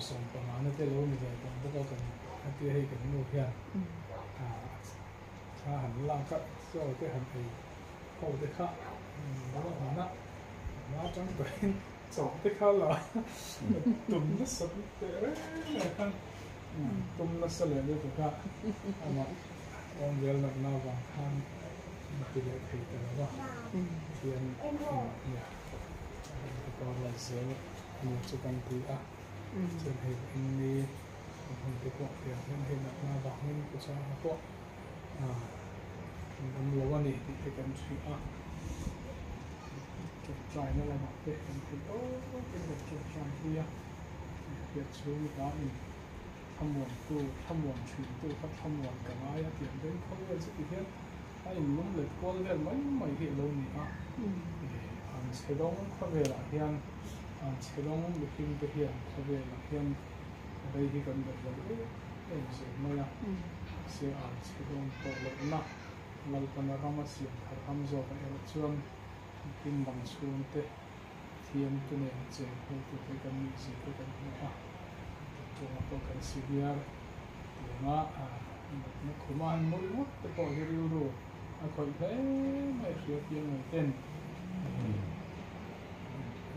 ส่งประมาณนั้นได้รู้มีแต่ผมก็กันที่ให้กันนู่นเพียงถ้าหันล่างก็ก็ได้หันไปเข้าได้ข้าแล้วก็หันนะมาจังไปส่งได้ข้าหรอตุ่มนัสสุดเลยกันตุ่มนัสเลยด้วยถูกไหมมาองเดียวหนักหน้าบางครั้งมาที่เด็กผิดแต่ว่าเพียงเนี่ยก็เลยเสียมีจุดกันที่จนเห็นอันนี้ผมไปบอกเดี๋ยวเห็นหนักหน้าบางนี่ก็จะมาบอกผมรู้ว่านี่ที่กันที่จุดใจนั่นแหละแบบเป็นโอ้เป็นแบบจุดใจที่เกิดช่วยกันทำหมวนตู้ทำหมวนชุดตู้ครับทำหมวนกับไม้เตียนเป็นเขาเรียกสักทีไอ้ล้มเหล็กก็เรียกไม่เห็นลงนี่อันเชลงเขาเวลาเฮียนอันเชลงบุคิงไปเฮียนเขาเวลาเฮียนอะไรที่กันแบบเราเอ็นเสียไม่ละเสียอันเชลงตัวเล็กนะเราเป็นเรามาเสียงทำโซ่กันเองชวนกินบังชวนเตะเทียนตัวเนี่ยเจ้าผู้ตัวกันมีสิ่งตัวกันนะตัวตัวกันสิ่งเดียวตัวน่ะนักขมันมุ่งมุ่งแต่พอจะรู้คอยเฮ้ไม่เชื่อเพียงเต้น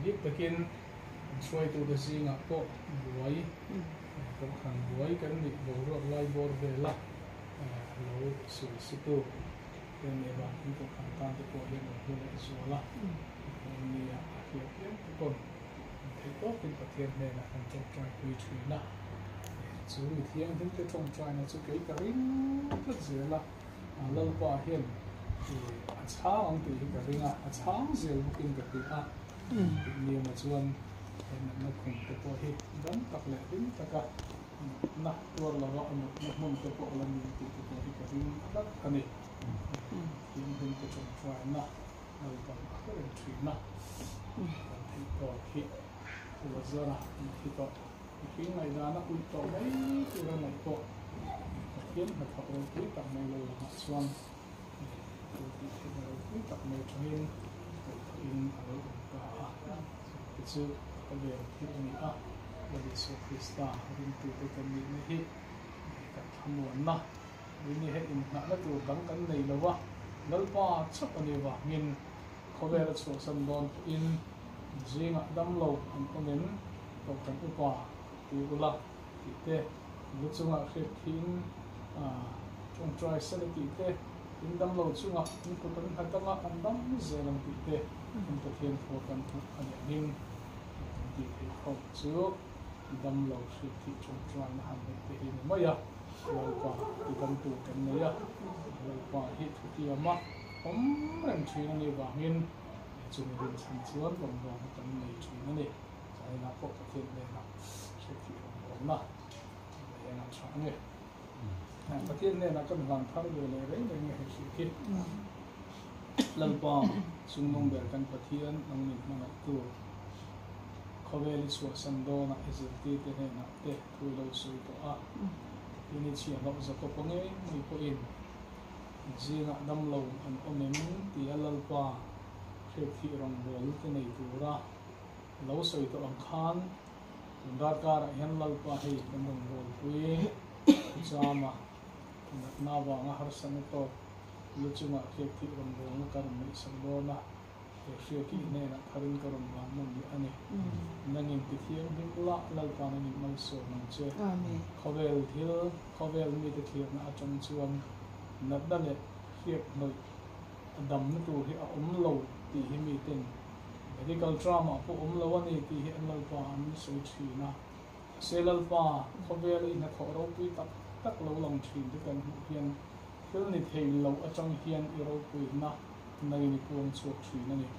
ดิบตะกินช่วยตัวสิ่งอ่ะก็บวยก็ขันบวยกันดิบวกไล่บอลเบล่าเราสุดสุดตัวเป็นเรื่องที่ก็ขันตามตัวเรื่องของเราส่วนละนี่อ่ะเกี่ยวกับทุกคนที่ก็เป็นประเทศเนี่ยนะการจงใจคุยคุยนะส่วนที่ยังถึงจะจงใจนะจะเกี่ยวกับเรื่องก็เสียละเราก็เห็นช้าอันที่กับเรื่องช้าเสียบุกินกับเรื่องนี่มาชวนเห็นนักคงตัวเห็นดันตักเลยดิ้นตักนะตัวเราก็มันตัวเรามีตัวที่กับเรื่องนักกันนี่ยังถึงจะจงใจนะเราก็เรื่องคุยนะที่ก็คิดตัวเจ้านะที่ก็คิดในด้านอุ่นตัวไม่ตัวไหนก็คิดมาทำเราคิดกับในโลกส่วนตัวที่เราคิดกับในทวีนอินอะไรก็ที่สุดก็เรียกที่นี่วันที่สุดคริสต์มาสริมตัวกันนี่นี่กับทำวันนะวันนี้ให้อินนักตัวดังกันในละวะแล้วป้าชักอันนี้ว่าเงินเขาเรียกส่วนสันดอนอินจีงดำโลอันนั้นตัวกันอุปาตีกุลาตีเตลุจุงะเขียนทิ้งจงใจสละตีเตอินดำโลจุงะนี่ก็ต้องหัดตั้งอันดำเซลังตีเตอินตัวเทียนโฟกันอันนี้นิ่งตีเตเขาจูดำโลเขียนที่จงใจนะฮันเตอินไม่ยากเราก็ตีดำตัวกันไม่ยากเราก็ฮิตที่ยามะผมเรื่องชีวิตนี้ว่าเงินจุดเด่นสัญชาติลงมากันในชีวิตนี้ใช้นับพวกประเทศเนี่ยนะเศรษฐกิจของเราเนี่ยนะช่างเนี่ยประเทศเนี่ยนะก็มีการพัฒนาเลยเรื่องเศรษฐกิจหลังจากสุนทรเบิกกันประเทศนั่งนิ่งนั่งตัวเขาเวลิสวสันโดนะเอเจนตี้เนี่ยนะเด็กคุยเราสุยตัวทีนี้เชียร์เราจะก็ปังเองไม่พออินจีงดำลงอันอเมริกที่อัลปาเชื่อที่รังเบลที่ในตัวเราเราใส่ตัวอังคารดาร์การยันอัลปาให้เป็นรังเบลคุยจามานาบางอาหารสันโตลุจุงะเชื่อที่รังเบลการไม่สังโดนะเชื่อที่เนี่ยนะทารินการมันมันมีอันนี้นั่งอินที่เที่ยงดิ้งละอัลปานั่งอินมันโซ่นั่งเชื่อเขาเวลที่เขาเวลมีแต่เที่ยงนะอาจารย์ชวนนับได้เลยเรียกหน่อยดำนั่นตัวที่อมโลตีให้มีเต็นที่กัลทรามาพวกอมโลวันนี้ตีให้อันลัลปาอันสวยชีนะเซลัลปาเขาเวลอินเขาเราปุยตักเราลองชีด้วยกันเพียงเพื่อในเทลเราอาจารย์เพียงเราปุยนะในนิพนธ์สวยชีนั่นเอง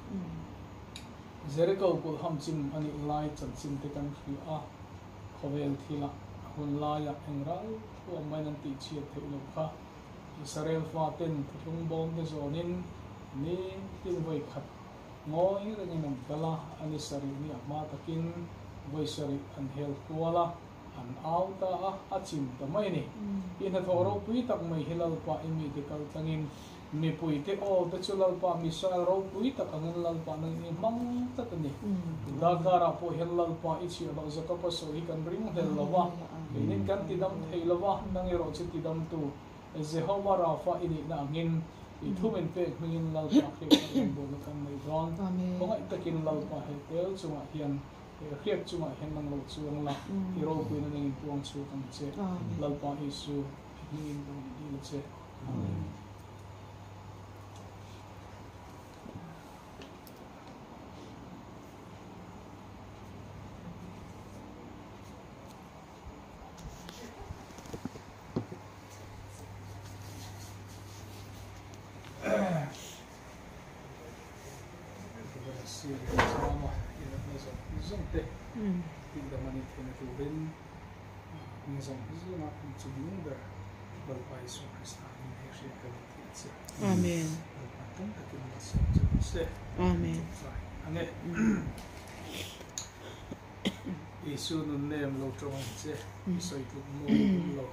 เจริญก็กุลห้ามจิมอันนี้ไล่จัดจิมด้วยกันคือเขาเวลที่ละคนไล่ยังเองเราพวกไม่นั่นตีเชียร์เทลค่ะอิสราเอลฟาเต็นทุ่งบอมเดโซนิน ni tin voi khat ngoi ring nam kala ani sari ni ama takin voi sari an hel kuala an auta a chim ta mai ni in ha thoro pui tak mai hilal pa imi te kal tangin mi pui te o te chulal pa mi sa ro pui tak angan lal pa nang ni mang ta ni dagara po hilal pa ichi ba zaka pa so hi kan ring hel lawa inin kan tidam thei lawa nang ro chi tidam tu Jehovah Rafa ini na ngin itu menpe ngin lal pa ke bo kan mai ron ko ngai takin lal pa he tel chunga hian khiat chunga hen nang lo chuang la hero pui na ngin tuang chu kan che lal pa isu ngin bo ni che amen Tidak manik kena turun, misal itu nak mencuri ber berbagai suara ini harus kita. Amen. Berpatung tapi masih terus. Amen. Angin. Isu nunnem lo trong je, isu itu lo, lo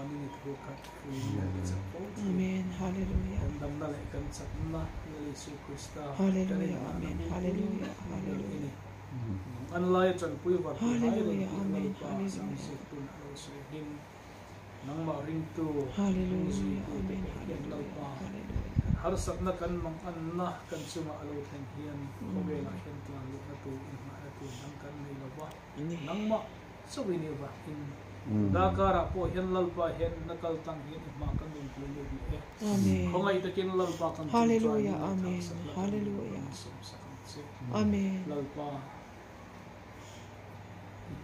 ini terbuka. Amen. Haleluya. Dam nalaikan sakna Yesus Kristus. Haleluya. Amen. Haleluya. Haleluya. Anlay chan pui wat Haleluya. Amen. Haleluya. nang ma ring tu Haleluya. Amen. Haleluya. har sakna kan mang anna kan suma alo than hian kobela hian tlan lu na tu in ma tu nang kan nei lawa nang ma so ni ba in dakara po hian lalpa hian nakal tang hian ma kan nin tu lu ni Amen. khongai takin lalpa kan Haleluya. Amen. Haleluya. Amen. lalpa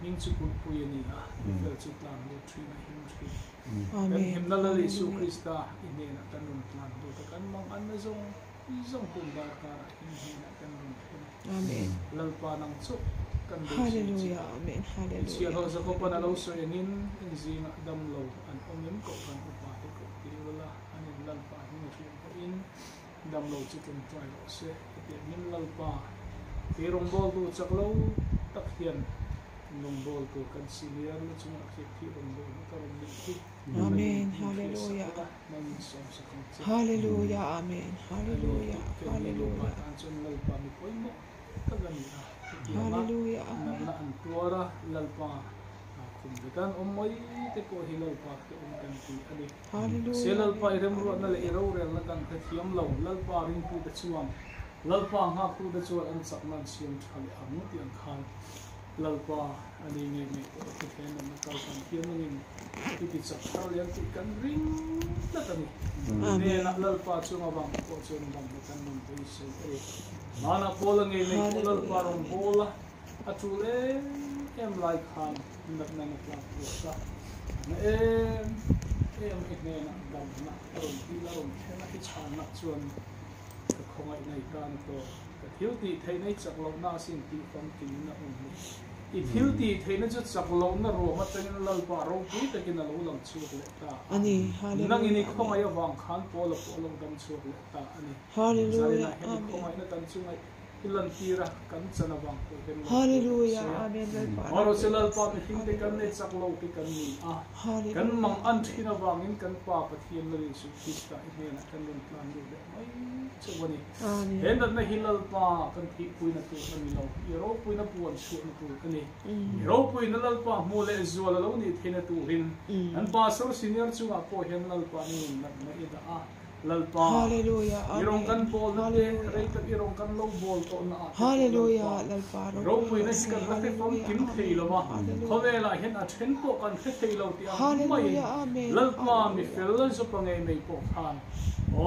ning chukul puyani a fel chutlan lu tri na him tri Amen. himnala Yesu Krista ine na tanun plan do kan mang an na zong kung ka him na tanun Amen. lalpa nang chu kan Haleluya. Amen. siya Haleluya. sa ko panalaw so yanin inzina damlo an omim ko kan upahi ko tiwala anin lalpa him ko in damlo chicken try se nin lalpa tirong bol tu chaklo takhian nung bol tu kan senior lu cuma tirong bol karon ni Amen. Haleluya. Haleluya. Amen. Haleluya. Haleluya. Haleluya. Amen. Na ang tuara lalpa kumbikan umoy te ko hilalpa ke kan ti ali Haleluya. selalpa irem ro na le iro rel na kan khathiam lo lalpa ring pu da chuang lalpa ha pu da chuan an sakman siam thali amu ti ang khan lalpa ani nge me ko ken na kal kan kiam ngin ti sakar yang ti kan ring na tani ne na lalpa chunga bang ko chun bang kan mun ti se mana pola nge me ko lalpa rong pola atule em like khan nak na na sa na em ikne na dam na ron ti la ron na ti chan na chuan ka khongai nei kan to ka thiu ti thei nei chak lo na sin ti fam ti na i thiu ti thei na chu chak lo na ro ma tangin lal pa ro pi takin na lo lang chu le ta Ani. Haleluya. nang ini khongai awang khan polo polo dam chu le ta ani Haleluya. amen khongai na tan chu ngai ilan tira kan chana bang ko Haleluya. Amen. oro selal pa ti hing te kan ne chak lo ti kan ni a Haleluya. kan mang an thina wangin kan pa pathian la Yesu Krista ine na kan lon plan du le mai chawani Amen. hen na hilal pa kan thi pui na tu na mi lo iro pui na puan su na tu kani iro pui na lal pa mo le zual lo ni thina tu hin an pa so senior chu a po hen lal pa ni na ida a lal pa Haleluya. irong kan Amen. bol na te reit irong kan low ball to na Haleluya. Lalparo. ro pui na kan la te pom kim thei lo ma khowela hen a then po kan thei lo ti a Haleluya. Amen. lal pa mi fel lo so pa ngai mai po khan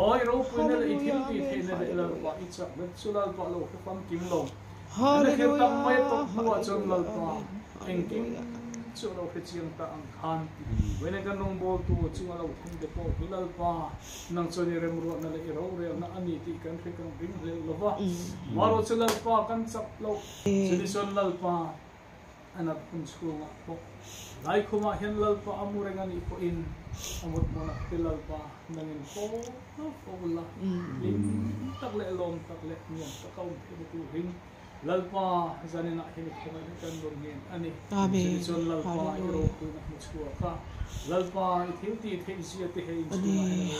oi ro pui na i thil ti thei na lal pa i chak na chu lal pa lo ka pam kim lo Haleluya. tam mai to huwa chon lal pa eng kim chu lo ke chiang ta ang khan when kan nong bol tu chu lo thum de po hilal pa nang choni rem ro na le ro re na ani ti kan fe kan ring re lo ba maro chu lal pa kan chap lo chu ni son lal pa anat kun sunga po lai kuma hen lalpa amurengan ipo in amot mo na pilalpa nangin po la lim takle lom takle niyan takaw tinutuhin lalpa zanin na hinik ko kan dorgin ani sinison lalpa iro ko na mutsua ka lalpa ithilti theisia te hein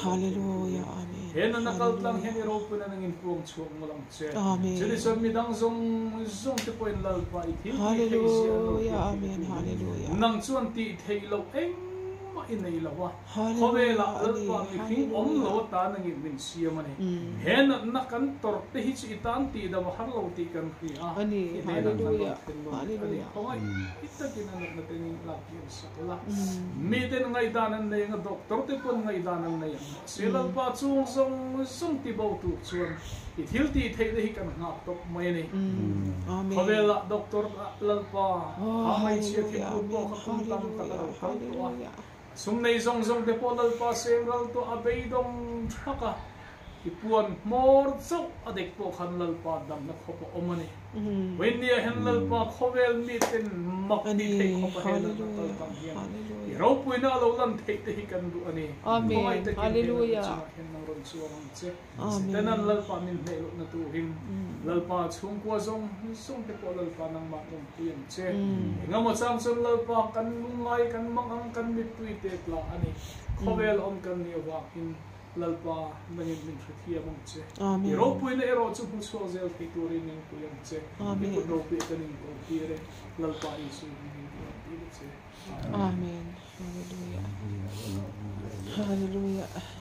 hallelujah amen hen nakal lang hen iro ko na nangin puong chuak mo lang che sinison midang zong te point lalpa ithilti theisia amen hallelujah nang chuan ti theilo eng ma inei lawa khobela lalpa mi phing om lo ta nangin min siamani hen nakan tor te hi chi tan ti da har lo ti kan khi a hallelujah hallelujah khoi itta kinan na te ni la ki sa la mi ten ngai danan nei nga doctor te pon ngai danan nei selal pa chung song ti bo tu chuan i thil ti thei de hi kan ngap tok mai nei amen khobela doctor lalpa a mai chi ti pu bo kha tam ta ka sung nei zong te po lalpa seral to abeidong thaka ipuan mor chau adek po khan lalpa dam na khopo omani when ni hen lalpa khowel mi ten mak ni thei khopa hen lalpa tam hian ro puina lo lan thei te hi kan du ani amen hallelujah hen na ron chuang che tenan lalpa min nei lo na tu him lalpa chung kwa zong te po lalpa nang ma ong puyan che ngamo chang chon lalpa kan lungai kan mangang kan mi pui te tla ani khowel om kan ni wa in lalpa nangin min thia mong che ro puina ero chu hu so zel ki turin ning puyan che amen ro pi kanin ko tire lalpa isu ning ko che amen hallelujah hallelujah